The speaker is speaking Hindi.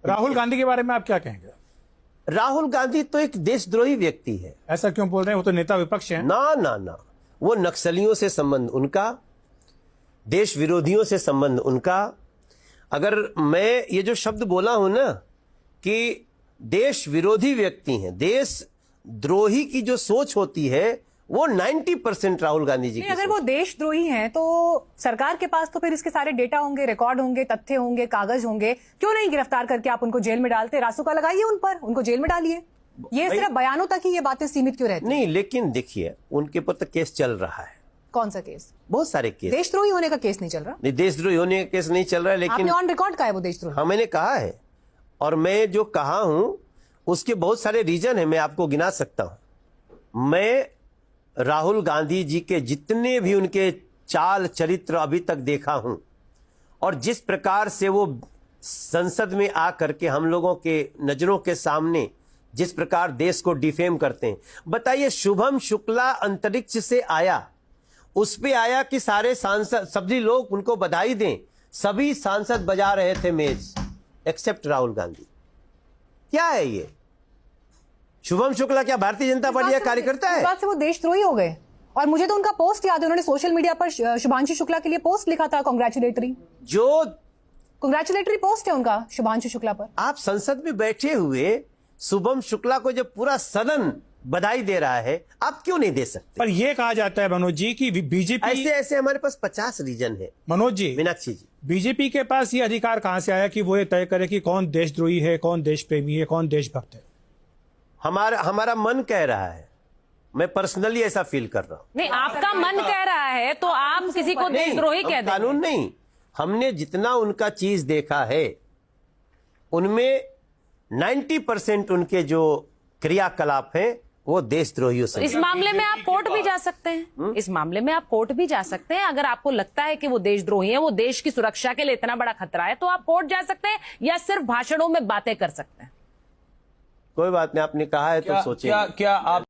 राहुल गांधी के बारे में आप क्या कहेंगे? राहुल गांधी तो एक देशद्रोही व्यक्ति है। ऐसा क्यों बोल रहे हैं? वो तो नेता विपक्ष हैं। ना ना ना, वो नक्सलियों से संबंध उनका, देश विरोधियों से संबंध उनका। अगर मैं ये जो शब्द बोला हूं ना कि देश विरोधी व्यक्ति हैं, देश द्रोही की जो सोच होती है वो 90% राहुल गांधी जी की। अगर वो देशद्रोही हैं तो सरकार के पास तो फिर इसके सारे डेटा होंगे, रिकॉर्ड होंगे, तथ्य होंगे, कागज होंगे। क्यों नहीं गिरफ्तार करके आप उनको जेल में डालते? रासुका लगाइए उन पर, उनको जेल में डालिए। ये सिर्फ बयानों तक ही ये बातें सीमित क्यों रहती? नहीं, लेकिन देखिए उनके ऊपर तो केस चल रहा है। कौन सा केस? बहुत सारे केस। देशद्रोही होने का केस नहीं चल रहा। नहीं, देशद्रोही होने का केस नहीं चल रहा है, लेकिन ऑन रिकॉर्ड का है वो देशद्रोही। हाँ, मैंने कहा है, और मैं जो कहा हूं उसके बहुत सारे रीजन है, मैं आपको गिना सकता हूं। मैं राहुल गांधी जी के जितने भी उनके चाल चरित्र अभी तक देखा हूं, और जिस प्रकार से वो संसद में आकर के हम लोगों के नजरों के सामने जिस प्रकार देश को डिफेम करते हैं। बताइए, शुभम शुक्ला अंतरिक्ष से आया, उस पे आया कि सारे सांसद, सभी लोग उनको बधाई दें, सभी सांसद बजा रहे थे मेज, एक्सेप्ट राहुल गांधी। क्या है ये? शुभम शुक्ला क्या भारतीय जनता पार्टी का कार्यकर्ता है? इस बात से वो देशद्रोही हो गए। और मुझे तो उनका पोस्ट याद है, उन्होंने सोशल मीडिया पर शुभांशु शुक्ला के लिए पोस्ट लिखा था, कांग्रेचुलेटरी पोस्ट है उनका शुभांशु शुक्ला पर। आप संसद में बैठे हुए शुभम शुक्ला को जब पूरा सदन बधाई दे रहा है, आप क्यों नहीं दे सकते? पर यह कहा जाता है मनोज जी की बीजेपी, ऐसे ऐसे हमारे पास 50 रीजन है। मनोज जी, मीनाक्षी जी, बीजेपी के पास ये अधिकार कहां से आया कि वो ये तय करे कि कौन देशद्रोही है, कौन देश प्रेमी है, कौन देशभक्त है? हमारा मन कह रहा है। मैं पर्सनली ऐसा फील कर रहा हूं। नहीं, आपका मन कह रहा है तो आप किसी को देशद्रोही कह देंगे? कानून नहीं, हमने जितना उनका चीज देखा है उनमें 90% उनके जो क्रियाकलाप हैं वो देशद्रोहियों से। इस मामले में आप कोर्ट भी जा सकते हैं। इस मामले में आप कोर्ट भी जा सकते हैं। अगर आपको लगता है कि वो देशद्रोही है, वो देश की सुरक्षा के लिए इतना बड़ा खतरा है, तो आप कोर्ट जा सकते हैं या सिर्फ भाषणों में बातें कर सकते हैं। कोई बात नहीं, आपने कहा है तो सोचिए। क्या आप